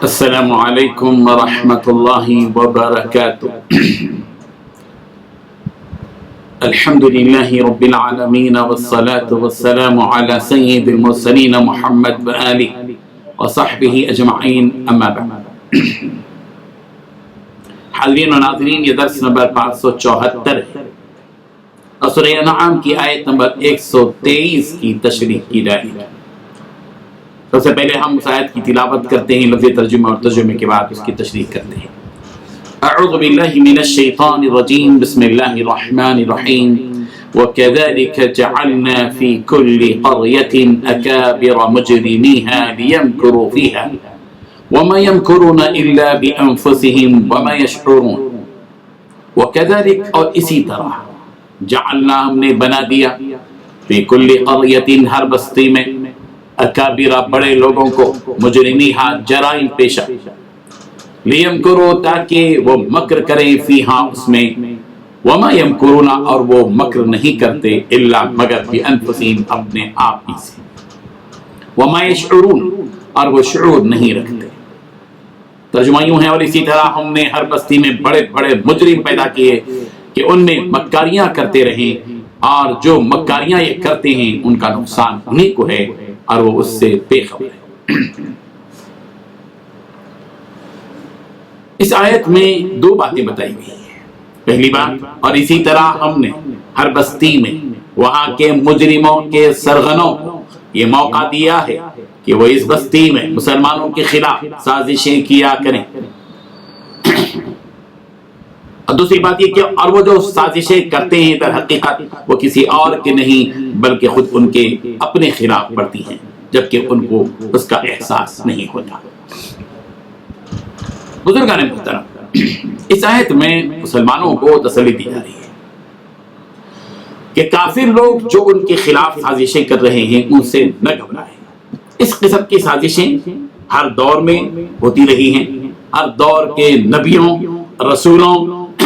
السلام علیکم ورحمۃ اللہ وبرکاتہ۔ الحمد للہ رب العالمین والصلاة والسلام علی سید المرسلین محمد وآلہ وصحبہ اجمعین، اما بعد۔ حاضرین و ناظرین، یہ درس نمبر 574 ہے اور سورہ انعام کی آیت نمبر 123 کی تشریح کی جائے گی۔ سب سے پہلے ہم اس آیت کی تلاوت کرتے ہیں، لفظ ترجمہ اور ترجمے کے بعد اس کی تشریح کرتے ہیں۔ اعوذ باللہ من الشیطان الرجیم، بسم اللہ الرحمن الرحیم۔ وَكَذَلِكَ جَعَلْنَا فِي كُلِّ قَرْيَةٍ أَكَابِرَ مُجْرِمِيهَا لِيَمْكُرُوا فِيهَا وَمَا يَمْكُرُونَ إِلَّا بِأَنفُسِهِمْ وَمَا يَشْعُرُونَ۔ وَكَذَلِكَ، اور اسی طرح، جعلنا، ہم نے بنا دیا، فی کل قریۃ، ہر بستی میں، اکابرہ، بڑے لوگوں کو، مجرمیہا، جرائم پیشہ، لیمکروا، تاکہ وہ مکر کریں، فیہا، اس میں، وما یمکرون، اور وہ مکر نہیں کرتے، الا، مگر، بانفسہم، اپنے آپ ہی سے، وما یشعرون، اور وہ شعور نہیں رکھتے۔ ترجمہ یوں ہے، اور اسی طرح ہم نے ہر بستی میں بڑے بڑے مجرم پیدا کیے کہ ان میں مکاریاں کرتے رہیں، اور جو مکاریاں یہ کرتے ہیں ان کا نقصان انہیں کو ہے اور وہ اس سے بے خبر ہے۔ اس آیت میں دو باتیں بتائی گئی ہیں۔ پہلی بات، اور اسی طرح ہم نے ہر بستی میں وہاں کے مجرموں کے سرغنوں کو یہ موقع دیا ہے کہ وہ اس بستی میں مسلمانوں کے خلاف سازشیں کیا کریں۔ اور دوسری بات یہ کہ اور وہ جو سازشیں کرتے ہیں در حقیقت وہ کسی اور کے نہیں بلکہ خود ان کے اپنے خلاف پڑتی ہیں، جبکہ ان کو اس کا احساس نہیں ہوتا۔ بزرگان محترم، اس آیت میں مسلمانوں کو تسلی دی جا رہی ہے کہ کافر لوگ جو ان کے خلاف سازشیں کر رہے ہیں ان سے نہ گھبرائیں۔ اس قسم کی سازشیں ہر دور میں ہوتی رہی ہیں، ہر دور کے نبیوں، رسولوں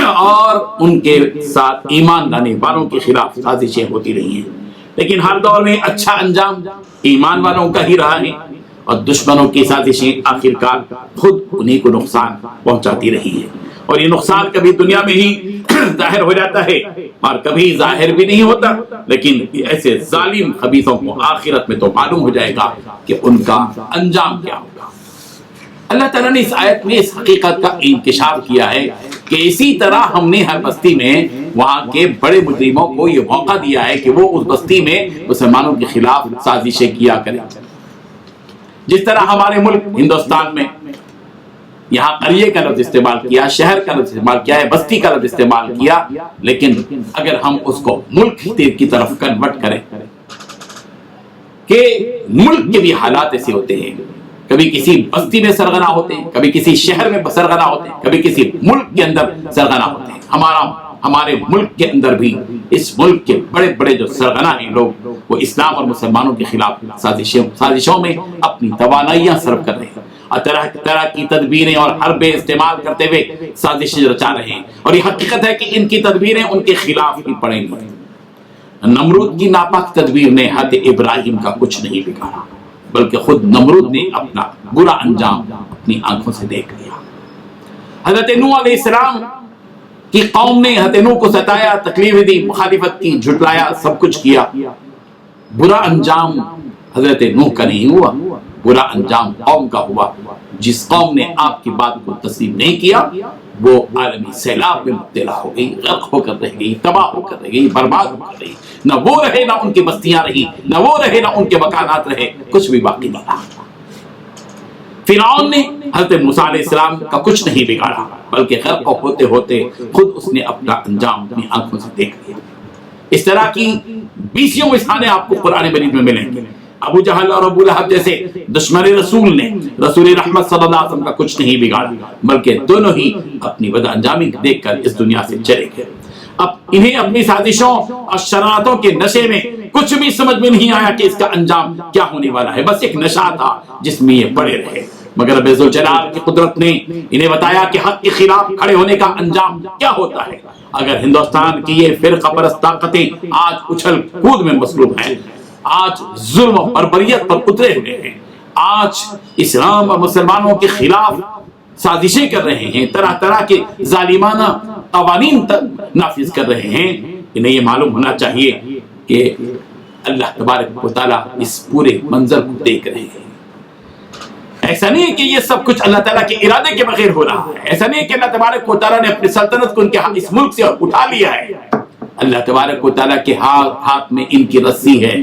اور ان کے ساتھ ایمان لانے والوں کے خلاف سازشیں ہوتی رہی ہیں، لیکن ہر دور میں اچھا انجام ایمان والوں کا ہی رہا ہے، اور دشمنوں کی سازشیں آخر کار خود انہی کو نقصان پہنچاتی رہی ہیں، اور یہ نقصان کبھی دنیا میں ہی ظاہر ہو جاتا ہے اور کبھی ظاہر بھی نہیں ہوتا، لیکن ایسے ظالم خبیثوں کو آخرت میں تو معلوم ہو جائے گا کہ ان کا انجام کیا ہوگا۔ اللہ تعالیٰ نے اس آیت میں اس حقیقت کا انکشاف کیا ہے کہ اسی طرح ہم نے ہر بستی میں وہاں کے بڑے مجرموں کو یہ موقع دیا ہے کہ وہ اس بستی میں مسلمانوں کے خلاف سازشیں کیا کریں۔ جس طرح ہمارے ملک ہندوستان میں یہاں قریے کا لفظ استعمال کیا، شہر کا لفظ استعمال کیا ہے، بستی کا لفظ استعمال کیا، لیکن اگر ہم اس کو ملک کی طرف کنورٹ کریں کہ ملک کے بھی حالات ایسے ہوتے ہیں، کبھی کسی بستی میں سرغنہ ہوتے ہیں، کبھی کسی شہر میں سرغنہ ہوتے ہیں، کبھی کسی ملک کے اندر سرغنہ ہوتے ہیں۔ ہمارے ملک کے اندر بھی اس ملک کے بڑے بڑے جو سرغنہ ہیں لوگ، وہ اسلام اور مسلمانوں کے خلاف سازشوں میں اپنی توانائیاں صرف کر رہے ہیں، اور طرح طرح کی تدبیریں اور حربیں استعمال کرتے ہوئے سازشیں رچا رہے ہیں، اور یہ حقیقت ہے کہ ان کی تدبیریں ان کے خلاف ہی پڑیں گی۔ نمرود کی ناپاک تدبیر نے حضرت ابراہیم کا کچھ نہیں بگاڑا، بلکہ خود نمرود نے اپنا برا انجام اپنی آنکھوں سے دیکھ لیا۔ حضرت نوح علیہ السلام کی قوم نے حضرت نوح کو ستایا، تکلیف دی، مخالفت کی، جھٹلایا، سب کچھ کیا۔ برا انجام حضرت نوح کا نہیں ہوا، برا انجام قوم کا ہوا۔ جس قوم نے آپ کی بات کو تسلیم نہیں کیا وہ عالمی سیلاب میں مبتلا ہو گئی، غرق ہو کر رہ گئی، تباہ ہو کر رہ گئی، برباد ہو کر رہی۔ نہ وہ رہے، نہ ان کی بستیاں رہی، نہ وہ رہے، نہ ان کے مکانات رہے، کچھ بھی باقی نہ رہا۔ فرعون نے حضرت موسیٰ علیہ السلام کا کچھ نہیں بگاڑا، بلکہ غرق ہوتے ہوتے خود اس نے اپنا انجام اپنی آنکھوں سے دیکھ لیا۔ اس طرح کی 20 مثالیں آپ کو قرآن مجید میں ملیں گے۔ ابو جہل اور ابو لہب جیسے دشمن رسول نے رسول رحمت صلی اللہ علیہ وسلم کا کچھ نہیں بگاڑا، بلکہ دونوں ہی اپنی بد انجامی دیکھ کر اس دنیا سے چلے گئے۔ اب انہیں اپنی سازشوں اور شرارتوں کے نشے میں کچھ بھی سمجھ میں نہیں آیا کہ اس کا انجام کیا ہونے والا ہے، بس ایک نشہ تھا جس میں یہ پڑے رہے، مگر رب ذوالجلال کی قدرت نے انہیں بتایا کہ حق کے خلاف کھڑے ہونے کا انجام کیا ہوتا ہے۔ اگر ہندوستان کی یہ فرقہ پرست طاقتیں آج اچھل کود میں مصروف ہیں، آج ظلم و بربریت پر اترے ہوئے ہیں، آج اسلام اور مسلمانوں کے خلاف سازشیں کر رہے ہیں، طرح طرح کے ظالمانہ قوانین نافذ کر رہے ہیں، انہیں یہ معلوم ہونا چاہیے کہ اللہ تبارک و تعالیٰ اس پورے منظر کو دیکھ رہے ہیں۔ ایسا نہیں ہے کہ یہ سب کچھ اللہ تعالیٰ کے ارادے کے بغیر ہو رہا ہے، ایسا نہیں ہے کہ اللہ تبارک و تعالیٰ نے اپنی سلطنت کو ان کے اس ملک سے اٹھا لیا ہے۔ اللہ تبارک و تعالیٰ کے ہاتھ میں ان کی رسی ہے،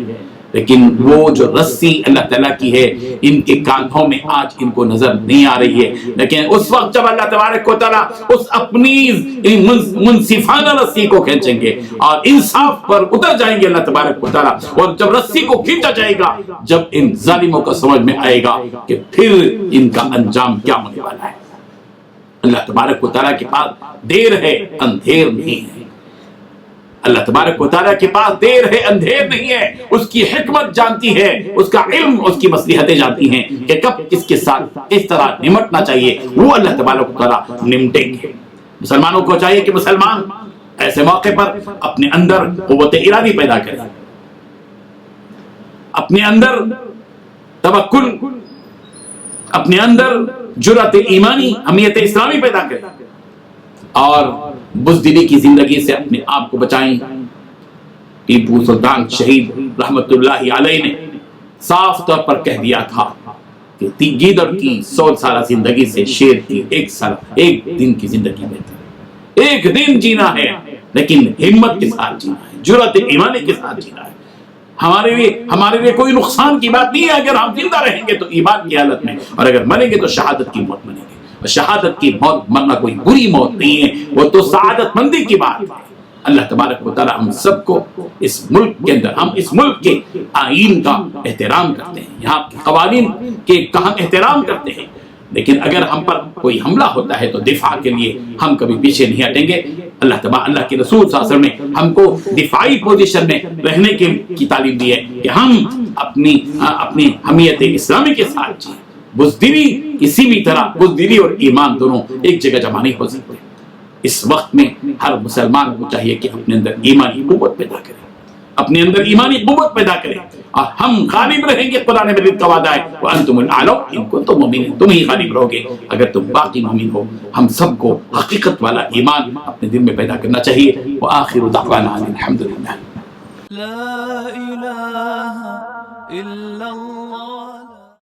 لیکن وہ جو رسی اللہ تعالیٰ کی ہے ان کے کاندھوں میں آج ان کو نظر نہیں آ رہی ہے، لیکن اس وقت جب اللہ تبارک و تعالیٰ اس اپنی منصفانہ رسی کو کھینچیں گے اور انصاف پر اتر جائیں گے اللہ تبارک و تعالیٰ، اور جب رسی کو کھینچا جائے گا، جب ان ظالموں کو سمجھ میں آئے گا کہ پھر ان کا انجام کیا ہونے والا ہے۔ اللہ تبارک و تعالیٰ کے پاس دیر ہے، اندھیر نہیں ہے۔ اللہ تبارک و تعالیٰ کے پاس دیر ہے، اندھیر نہیں ہے۔ اس کی حکمت جانتی ہے، اس کا علم، اس کی مصلحتیں جانتی ہیں کہ کب کس کے ساتھ کس طرح نمٹنا چاہیے، وہ اللہ تبارک و تعالیٰ نمٹیں گے۔ مسلمانوں کو چاہیے کہ مسلمان ایسے موقع پر اپنے اندر قوت ارادی پیدا کرے، اپنے اندر توکل، اپنے اندر جرأت ایمانی، حمیت اسلامی پیدا کرے، اور بزدلی کی زندگی سے اپنے آپ کو بچائیں۔ ٹیپو سلطان شہید رحمت اللہ علیہ نے صاف طور پر کہہ دیا تھا کہ گیدڑ کی 100 سالہ زندگی سے شیر کی ایک دن کی زندگی بہتر۔ ایک دن جینا ہے لیکن ہمت کے ساتھ جینا ہے، جرأت ایمانی کے ساتھ جینا ہے۔ ہمارے لیے کوئی نقصان کی بات نہیں ہے اگر ہم زندہ رہیں گے تو ایمان کی حالت میں، اور اگر مریں گے تو شہادت کی موت مریں گے۔ شہادت کی موت مرنا کوئی بری موت نہیں ہے، وہ تو سعادت مندی کی بات ہے۔ اللہ تبارک و تعالی ہم سب کو اس ملک کے اندر، ہم اس ملک کے آئین کا احترام کرتے ہیں، یہاں کے قوانین کے ہم احترام کرتے ہیں، لیکن اگر ہم پر کوئی حملہ ہوتا ہے تو دفاع کے لیے ہم کبھی پیچھے نہیں ہٹیں گے۔ اللہ کے رسول صلی اللہ علیہ وسلم نے ہم کو دفاعی پوزیشن میں رہنے کی تعلیم دی ہے کہ ہم اپنی حمیت اسلامی کے ساتھ جائیں۔ بزدلی کسی بھی طرح، بزدلی اور ایمان دونوں ایک جگہ جمع نہیں ہو سکتے۔ اس وقت میں ہر مسلمان کو چاہیے کہ اپنے اندر ایمانی قوت پیدا کرے، اپنے اندر ایمانی قوت پیدا کرے، اور ہم غالب رہیں گے۔ قرآن مجید کا وعدہ ہے وَأَنْتُمُ الْأَعْلَوْنَ إِن كُنتُم مُؤْمِنِينَ، تم ہی غالب رہو گے اگر تم باقی مومن ہو۔ ہم سب کو حقیقت والا ایمان اپنے دل میں پیدا کرنا چاہیے۔ وآخر دعوانا الحمد للہ۔ لا إله إلا الله